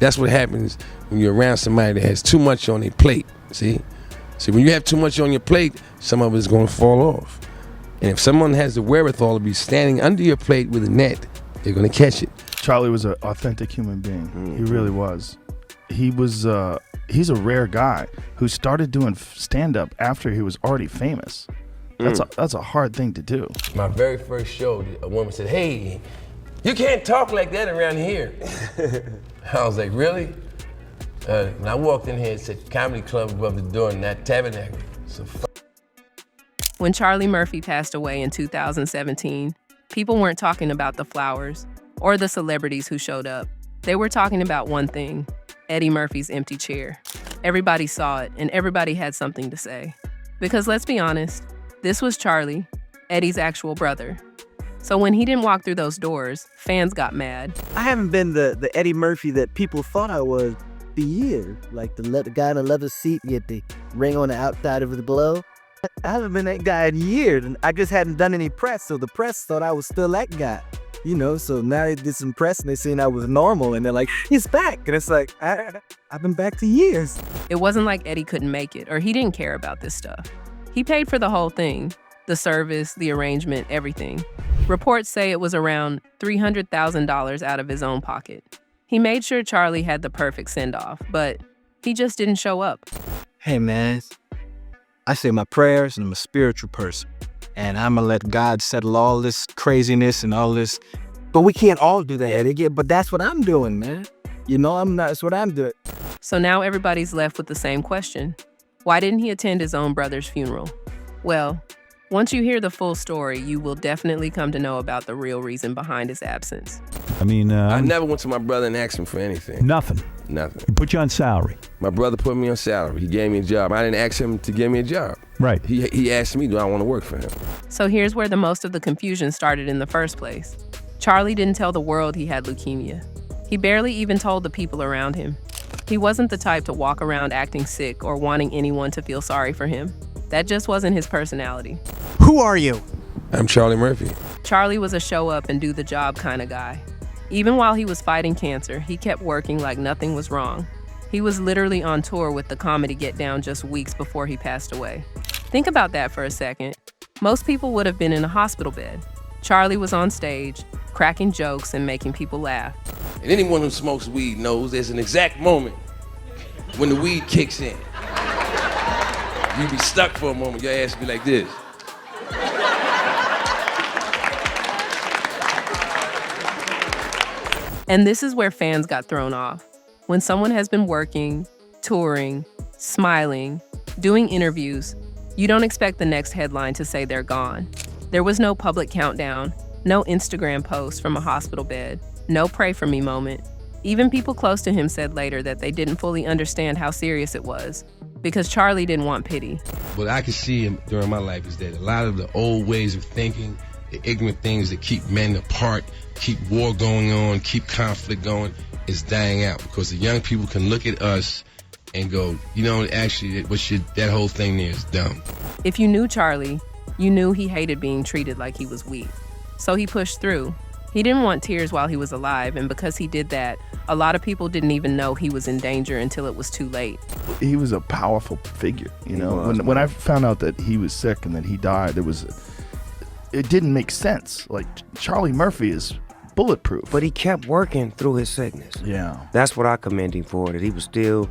That's what happens when you're around somebody that has too much on their plate. See, when you have too much on your plate, some of it's going to fall off. And if someone has the wherewithal to be standing under your plate with a net, they're going to catch it. Charlie was an authentic human being. Mm-hmm. He really was. He's a rare guy who started doing stand-up after he was already famous. That's a hard thing to do. My very first show, a woman said, "Hey, you can't talk like that around here." I was like, "Really?" When I walked in here, it said Comedy Club above the door in that tabernacle. So When Charlie Murphy passed away in 2017, people weren't talking about the flowers or the celebrities who showed up. They were talking about one thing: Eddie Murphy's empty chair. Everybody saw it, and everybody had something to say. Because let's be honest, this was Charlie, Eddie's actual brother. So when he didn't walk through those doors, fans got mad. I haven't been the Eddie Murphy that people thought I was for years. Like the guy in the leather seat, get the ring on the outside of the glove. I haven't been that guy in years, and I just hadn't done any press, so the press thought I was still that guy. You know, so now they did some press and they seen I was normal, and they're like, "He's back." And it's like, I've been back for years. It wasn't like Eddie couldn't make it, or he didn't care about this stuff. He paid for the whole thing, the service, the arrangement, everything. Reports say it was around $300,000 out of his own pocket. He made sure Charlie had the perfect send-off, but he just didn't show up. Hey, man, I say my prayers, and I'm a spiritual person. And I'm going to let God settle all this craziness and all this. But we can't all do that, Eddie. But that's what I'm doing, man. You know, that's what I'm doing. So now everybody's left with the same question. Why didn't he attend his own brother's funeral? Well, once you hear the full story, you will definitely come to know about the real reason behind his absence. I mean, I never went to my brother and asked him for anything. Nothing. He put you on salary. My brother put me on salary. He gave me a job. I didn't ask him to give me a job. Right. He asked me, do I want to work for him? So here's where the most of the confusion started in the first place. Charlie didn't tell the world he had leukemia. He barely even told the people around him. He wasn't the type to walk around acting sick or wanting anyone to feel sorry for him. That just wasn't his personality. Who are you? I'm Charlie Murphy. Charlie was a show up and do the job kind of guy. Even while he was fighting cancer, he kept working like nothing was wrong. He was literally on tour with the Comedy Get Down just weeks before he passed away. Think about that for a second. Most people would have been in a hospital bed. Charlie was on stage, cracking jokes and making people laugh. And anyone who smokes weed knows there's an exact moment when the weed kicks in. You be stuck for a moment, your ass be like this. And this is where fans got thrown off. When someone has been working, touring, smiling, doing interviews, you don't expect the next headline to say they're gone. There was no public countdown, no Instagram post from a hospital bed, no pray for me moment. Even people close to him said later that they didn't fully understand how serious it was, because Charlie didn't want pity. What I could see during my life is that a lot of the old ways of thinking, the ignorant things that keep men apart, keep war going on, keep conflict going, is dying out, because the young people can look at us and go, you know, actually, that whole thing there is dumb. If you knew Charlie, you knew he hated being treated like he was weak. So he pushed through. He didn't want tears while he was alive, and because he did that, a lot of people didn't even know he was in danger until it was too late. He was a powerful figure, you know. When I found out that he was sick and that he died, it didn't make sense. Like, Charlie Murphy is bulletproof. But he kept working through his sickness. Yeah. That's what I commend him for, that he was still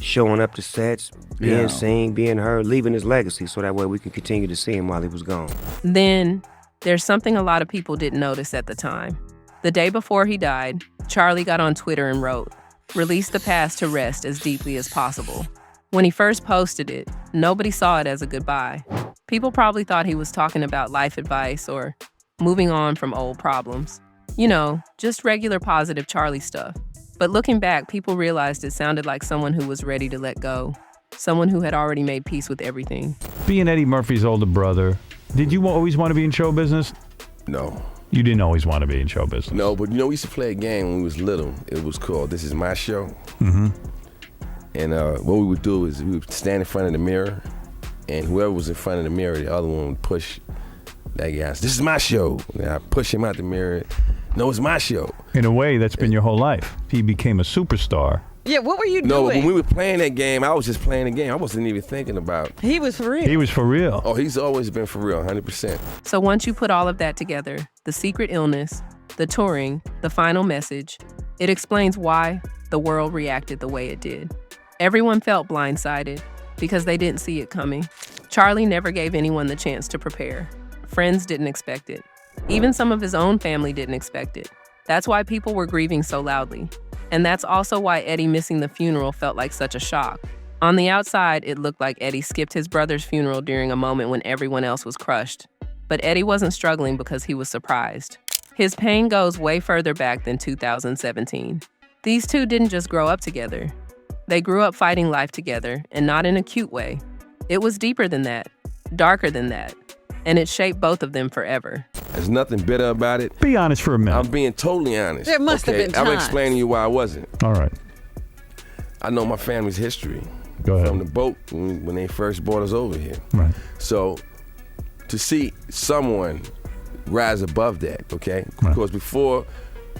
showing up to sets, being seen, being heard, leaving his legacy so that way we can continue to see him while he was gone. Then, there's something a lot of people didn't notice at the time. The day before he died, Charlie got on Twitter and wrote, "Release the past to rest as deeply as possible." When he first posted it, nobody saw it as a goodbye. People probably thought he was talking about life advice or moving on from old problems. You know, just regular positive Charlie stuff. But looking back, people realized it sounded like someone who was ready to let go. Someone who had already made peace with everything. Being Eddie Murphy's older brother, did you always want to be in show business? No. You didn't always want to be in show business? No, but you know, we used to play a game when we was little. It was called This Is My Show. Mm-hmm. And what we would do is we would stand in front of the mirror, and whoever was in front of the mirror, the other one would push that guy. "This is my show." And I push him out the mirror, No, it's my show. In a way, that's been your whole life. He became a superstar. Yeah, what were you No, but doing? when we were playing that game, I was just playing the game. I wasn't even thinking about. He was for real. He was for real. Oh, he's always been for real, 100%. So once you put all of that together, the secret illness, the touring, the final message, it explains why the world reacted the way it did. Everyone felt blindsided because they didn't see it coming. Charlie never gave anyone the chance to prepare. Friends didn't expect it. Even some of his own family didn't expect it. That's why people were grieving so loudly. And that's also why Eddie missing the funeral felt like such a shock. On the outside, it looked like Eddie skipped his brother's funeral during a moment when everyone else was crushed. But Eddie wasn't struggling because he was surprised. His pain goes way further back than 2017. These two didn't just grow up together. They grew up fighting life together, and not in a cute way. It was deeper than that, darker than that, and it shaped both of them forever. There's nothing bitter about it. Be honest for a minute. I'm being totally honest. There must have been I'm times. explaining to you why I wasn't. All right. I know my family's history Go ahead. from the boat when they first brought us over here. Right. So to see someone rise above that, okay? Right. Because before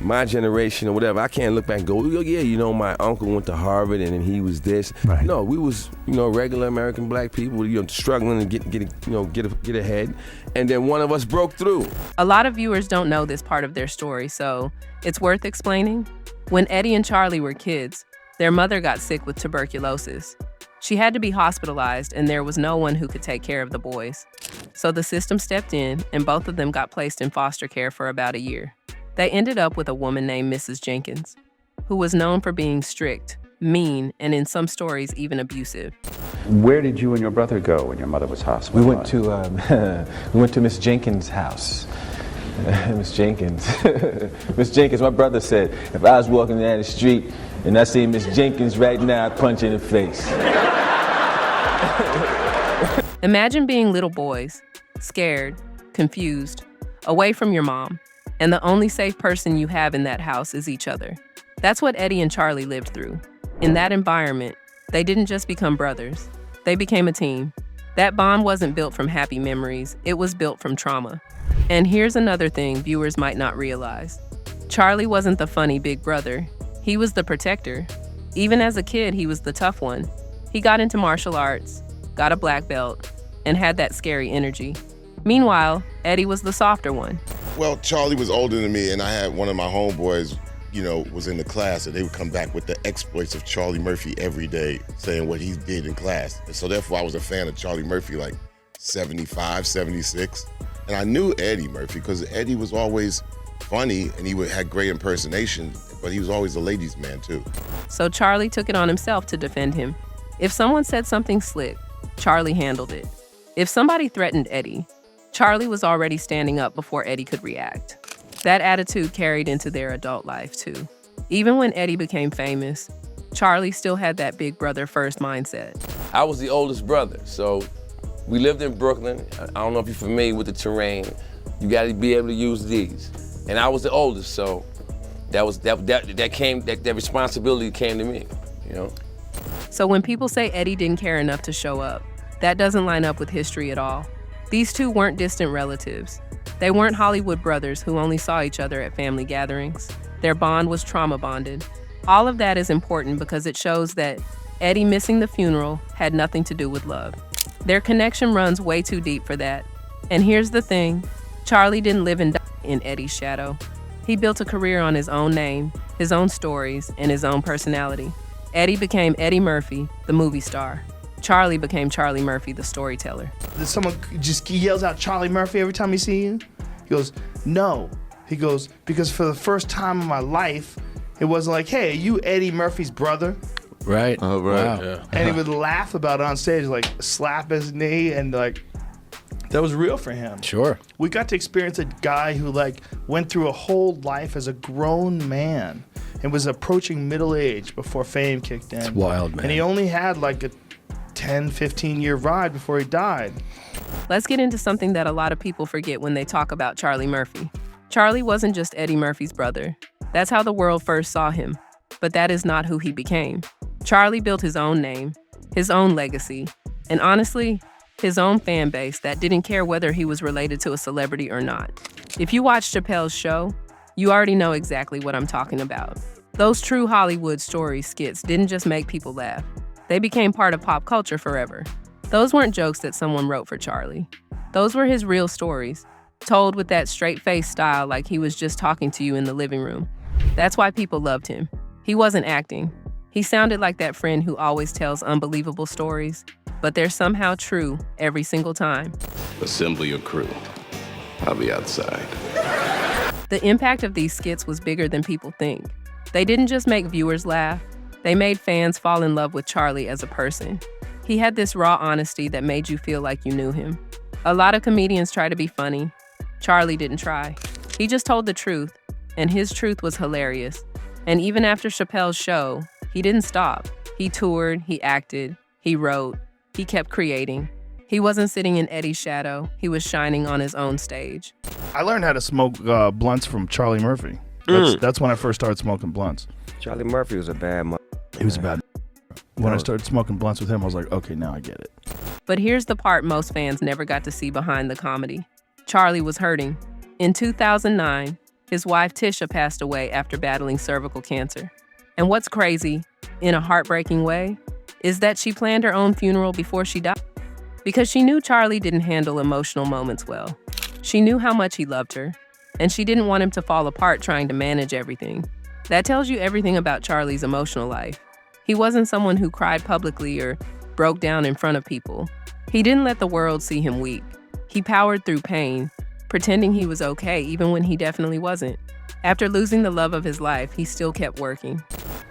my generation or whatever, I can't look back and go, oh, yeah, you know, my uncle went to Harvard and then he was this. Right. No, we was, you know, regular American black people, you know, struggling to get ahead. And then one of us broke through. A lot of viewers don't know this part of their story, so it's worth explaining. When Eddie and Charlie were kids, their mother got sick with tuberculosis. She had to be hospitalized, and there was no one who could take care of the boys. So the system stepped in, and both of them got placed in foster care for about a year. They ended up with a woman named Mrs. Jenkins, who was known for being strict, mean, and in some stories, even abusive. Where did you and your brother go when your mother was hospitalized? We went to Miss Jenkins' house. Miss Jenkins. Miss Jenkins, my brother said, if I was walking down the street and I see Miss Jenkins right now, I'd punch her in the face. Imagine being little boys, scared, confused, away from your mom, and the only safe person you have in that house is each other. That's what Eddie and Charlie lived through. In that environment, they didn't just become brothers. They became a team. That bond wasn't built from happy memories. It was built from trauma. And here's another thing viewers might not realize. Charlie wasn't the funny big brother. He was the protector. Even as a kid, he was the tough one. He got into martial arts, got a black belt, and had that scary energy. Meanwhile, Eddie was the softer one. Well, Charlie was older than me, and I had one of my homeboys, you know, was in the class, and they would come back with the exploits of Charlie Murphy every day, saying what he did in class. And so therefore, I was a fan of Charlie Murphy, like 75, 76. And I knew Eddie Murphy because Eddie was always funny, and he had great impersonation, but he was always a ladies' man, too. So Charlie took it on himself to defend him. If someone said something slick, Charlie handled it. If somebody threatened Eddie, Charlie was already standing up before Eddie could react. That attitude carried into their adult life, too. Even when Eddie became famous, Charlie still had that big brother first mindset. I was the oldest brother, so we lived in Brooklyn. I don't know if you're familiar with the terrain. You got to be able to use these. And I was the oldest, so that responsibility came to me, you know? So when people say Eddie didn't care enough to show up, that doesn't line up with history at all. These two weren't distant relatives. They weren't Hollywood brothers who only saw each other at family gatherings. Their bond was trauma bonded. All of that is important because it shows that Eddie missing the funeral had nothing to do with love. Their connection runs way too deep for that. And here's the thing, Charlie didn't live and die in Eddie's shadow. He built a career on his own name, his own stories, and his own personality. Eddie became Eddie Murphy, the movie star. Charlie became Charlie Murphy, the storyteller. Someone just yells out Charlie Murphy every time he sees you? He goes, no. He goes, because for the first time in my life, it wasn't like, hey, are you Eddie Murphy's brother? Right. Oh, right. Wow. Yeah. And he would laugh about it on stage, like slap his knee, and like, that was real for him. Sure. We got to experience a guy who like went through a whole life as a grown man and was approaching middle age before fame kicked in. It's wild, man. And he only had like a 10, 15-year ride before he died. Let's get into something that a lot of people forget when they talk about Charlie Murphy. Charlie wasn't just Eddie Murphy's brother. That's how the world first saw him. But that is not who he became. Charlie built his own name, his own legacy, and honestly, his own fan base that didn't care whether he was related to a celebrity or not. If you watch Chappelle's show, You already know exactly what I'm talking about. Those true Hollywood story skits didn't just make people laugh. They became part of pop culture forever. Those weren't jokes that someone wrote for Charlie. Those were his real stories, told with that straight-faced style like he was just talking to you in the living room. That's why people loved him. He wasn't acting. He sounded like that friend who always tells unbelievable stories, but they're somehow true every single time. Assemble your crew. I'll be outside. The impact of these skits was bigger than people think. They didn't just make viewers laugh, they made fans fall in love with Charlie as a person. He had this raw honesty that made you feel like you knew him. A lot of comedians try to be funny. Charlie didn't try. He just told the truth, and his truth was hilarious. And even after Chappelle's show, he didn't stop. He toured, he acted, he wrote, he kept creating. He wasn't sitting in Eddie's shadow, he was shining on his own stage. I learned how to smoke blunts from Charlie Murphy. That's when I first started smoking blunts. Charlie Murphy was a bad He was a bad. When I started smoking blunts with him, I was like, okay, now I get it. But here's the part most fans never got to see behind the comedy. Charlie was hurting. In 2009, his wife Tisha passed away after battling cervical cancer. And what's crazy, in a heartbreaking way, is that she planned her own funeral before she died. Because she knew Charlie didn't handle emotional moments well. She knew how much he loved her, and she didn't want him to fall apart trying to manage everything. That tells you everything about Charlie's emotional life. He wasn't someone who cried publicly or broke down in front of people. He didn't let the world see him weak. He powered through pain, pretending he was okay even when he definitely wasn't. After losing the love of his life, he still kept working.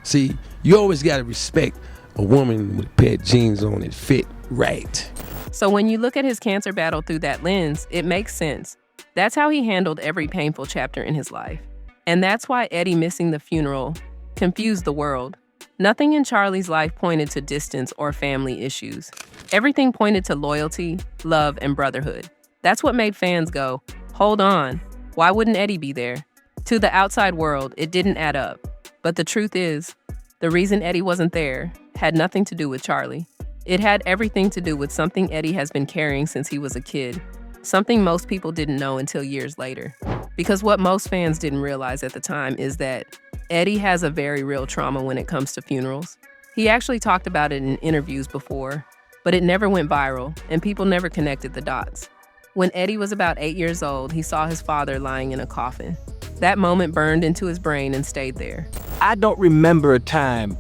See, you always got to respect a woman with a pair of jeans on that fit right. So when you look at his cancer battle through that lens, it makes sense. That's how he handled every painful chapter in his life. And that's why Eddie missing the funeral confused the world. Nothing in Charlie's life pointed to distance or family issues. Everything pointed to loyalty, love, and brotherhood. That's what made fans go, hold on, why wouldn't Eddie be there? To the outside world, it didn't add up. But the truth is, the reason Eddie wasn't there had nothing to do with Charlie. It had everything to do with something Eddie has been carrying since he was a kid, something most people didn't know until years later. Because what most fans didn't realize at the time is that Eddie has a very real trauma when it comes to funerals. He actually talked about it in interviews before, but it never went viral, and people never connected the dots. When Eddie was about 8 years old, he saw his father lying in a coffin. That moment burned into his brain and stayed there. I don't remember a time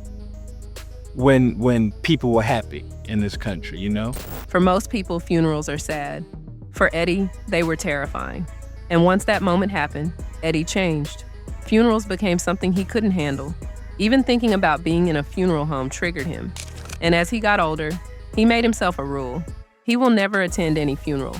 when people were happy in this country, you know? For most people, funerals are sad. For Eddie, they were terrifying. And once that moment happened, Eddie changed. Funerals became something he couldn't handle. Even thinking about being in a funeral home triggered him. And as he got older, he made himself a rule. He will never attend any funeral.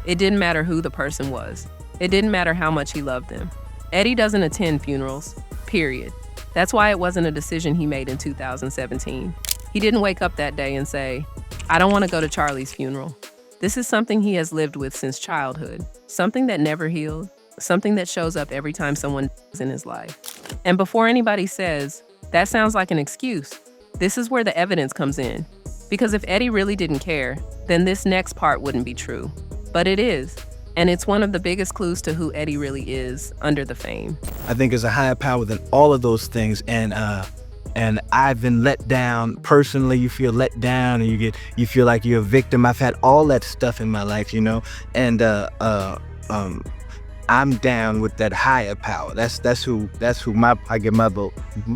It didn't matter who the person was. It didn't matter how much he loved them. Eddie doesn't attend funerals, period. That's why it wasn't a decision he made in 2017. He didn't wake up that day and say, I don't want to go to Charlie's funeral. This is something he has lived with since childhood, something that never healed, something that shows up every time someone dies in his life. And before anybody says, that sounds like an excuse, this is where the evidence comes in. Because if Eddie really didn't care, then this next part wouldn't be true. But it is. And it's one of the biggest clues to who Eddie really is under the fame. I think there's a higher power than all of those things, and I've been let down personally. You feel let down, and you feel like you're a victim. I've had all that stuff in my life, you know, and I'm down with that higher power. That's who I get my vote. Mm-hmm.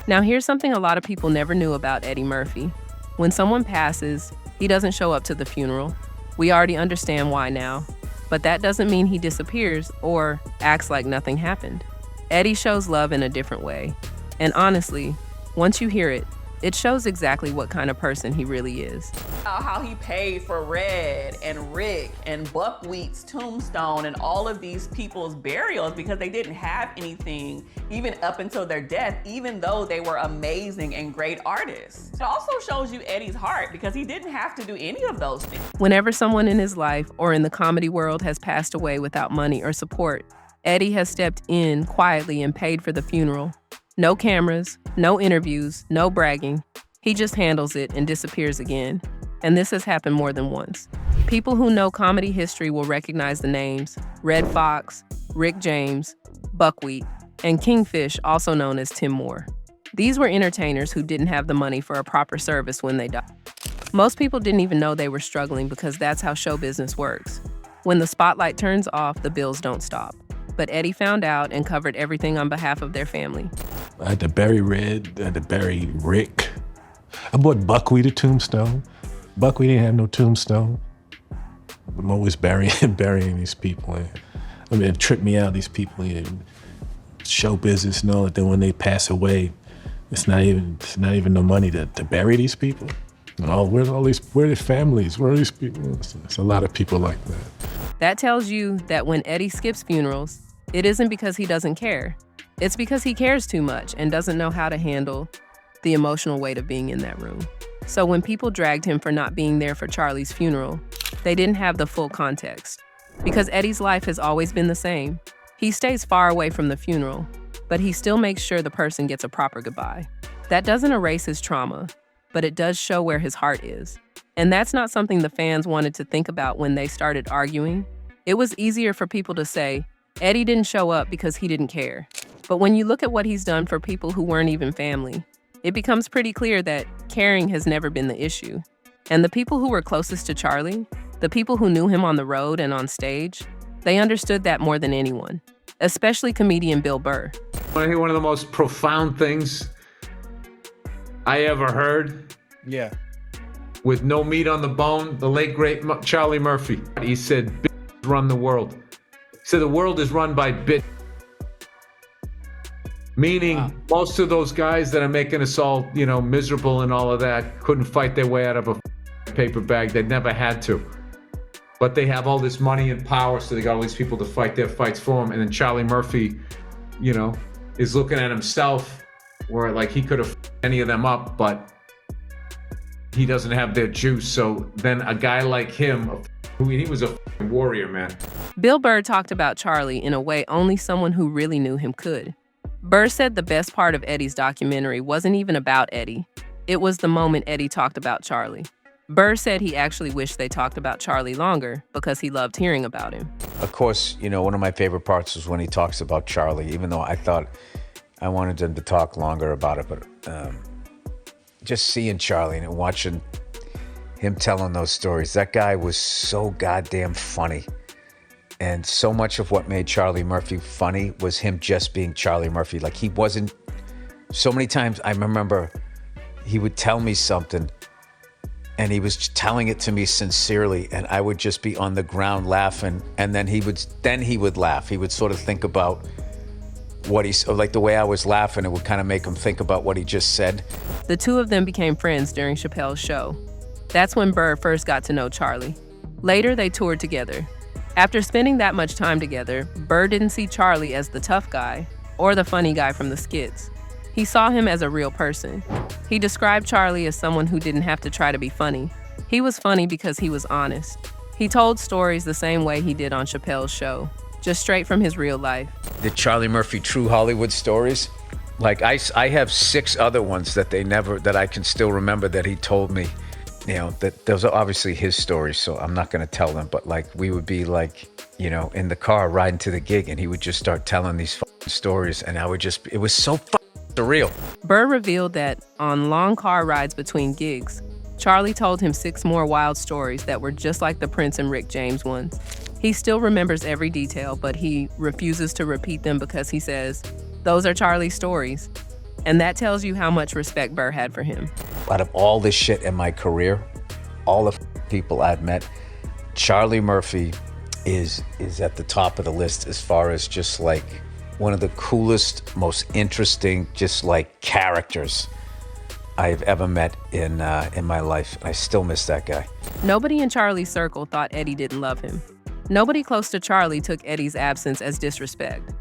Now here's something a lot of people never knew about Eddie Murphy. When someone passes, he doesn't show up to the funeral. We already understand why now. But that doesn't mean he disappears or acts like nothing happened. Eddie shows love in a different way. And honestly, once you hear it, it shows exactly what kind of person he really is. How he paid for Red and Rick and Buckwheat's tombstone and all of these people's burials because they didn't have anything even up until their death, even though they were amazing and great artists. It also shows you Eddie's heart because he didn't have to do any of those things. Whenever someone in his life or in the comedy world has passed away without money or support, Eddie has stepped in quietly and paid for the funeral. No cameras, no interviews, no bragging. He just handles it and disappears again. And this has happened more than once. People who know comedy history will recognize the names Redd Foxx, Rick James, Buckwheat, and Kingfish, also known as Tim Moore. These were entertainers who didn't have the money for a proper service when they died. Most people didn't even know they were struggling because that's how show business works. When the spotlight turns off, the bills don't stop. But Eddie found out and covered everything on behalf of their family. I had to bury Red, I had to bury Rick. I bought Buckwheat a tombstone. Buckwheat didn't have no tombstone. I'm always burying these people. I mean, it tripped me out, these people in show business and all that. Then when they pass away, it's not even no money to bury these people. Oh, where are their families? Where are these people? It's a lot of people like that. That tells you that when Eddie skips funerals, it isn't because he doesn't care. It's because he cares too much and doesn't know how to handle the emotional weight of being in that room. So when people dragged him for not being there for Charlie's funeral, they didn't have the full context. Because Eddie's life has always been the same. He stays far away from the funeral, but he still makes sure the person gets a proper goodbye. That doesn't erase his trauma, but it does show where his heart is. And that's not something the fans wanted to think about when they started arguing. It was easier for people to say, Eddie didn't show up because he didn't care. But when you look at what he's done for people who weren't even family, it becomes pretty clear that caring has never been the issue. And the people who were closest to Charlie, the people who knew him on the road and on stage, they understood that more than anyone, especially comedian Bill Burr. I think one of the most profound things I ever heard. Yeah. With no meat on the bone, the late great Charlie Murphy. He said, "Bitches run the world." He said the world is run by bitches. Meaning, most of those guys that are making us all, miserable and all of that, couldn't fight their way out of a paper bag. They never had to. But they have all this money and power, so they got all these people to fight their fights for them. And then Charlie Murphy, is looking at himself where like he could have any of them up, but he doesn't have their juice. So then a guy like him, he was a warrior, man. Bill Burr talked about Charlie in a way only someone who really knew him could. Burr said the best part of Eddie's documentary wasn't even about Eddie. It was the moment Eddie talked about Charlie. Burr said he actually wished they talked about Charlie longer because he loved hearing about him. Of course, one of my favorite parts was when he talks about Charlie, even though I thought I wanted them to talk longer about it. But just seeing Charlie and watching him telling those stories, that guy was so goddamn funny. And so much of what made Charlie Murphy funny was him just being Charlie Murphy. Like he wasn't, so many times I remember he would tell me something and he was telling it to me sincerely, and I would just be on the ground laughing, and then he would laugh. He would sort of think about what like the way I was laughing, it would kind of make him think about what he just said. The two of them became friends during Chappelle's show. That's when Burr first got to know Charlie. Later, they toured together. After spending that much time together, Burr didn't see Charlie as the tough guy or the funny guy from the skits. He saw him as a real person. He described Charlie as someone who didn't have to try to be funny. He was funny because he was honest. He told stories the same way he did on Chappelle's show, just straight from his real life. The Charlie Murphy True Hollywood Stories, like I have 6 other ones that I can still remember that he told me. That those are obviously his stories, so I'm not going to tell them, but like we would be like, in the car riding to the gig, and he would just start telling these stories, and it was so surreal. Burr revealed that on long car rides between gigs, Charlie told him 6 more wild stories that were just like the Prince and Rick James ones. He still remembers every detail, but he refuses to repeat them because he says, those are Charlie's stories. And that tells you how much respect Burr had for him. Out of all this shit in my career, all the people I've met, Charlie Murphy is at the top of the list as far as just like one of the coolest, most interesting, just like characters I've ever met in my life. I still miss that guy. Nobody in Charlie's circle thought Eddie didn't love him. Nobody close to Charlie took Eddie's absence as disrespect.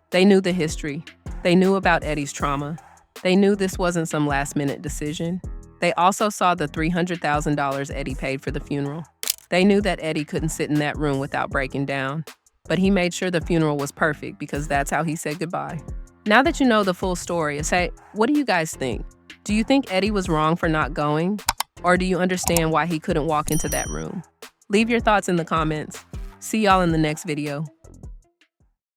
They knew the history. They knew about Eddie's trauma. They knew this wasn't some last-minute decision. They also saw the $300,000 Eddie paid for the funeral. They knew that Eddie couldn't sit in that room without breaking down. But he made sure the funeral was perfect because that's how he said goodbye. Now that you know the full story, what do you guys think? Do you think Eddie was wrong for not going? Or do you understand why he couldn't walk into that room? Leave your thoughts in the comments. See y'all in the next video.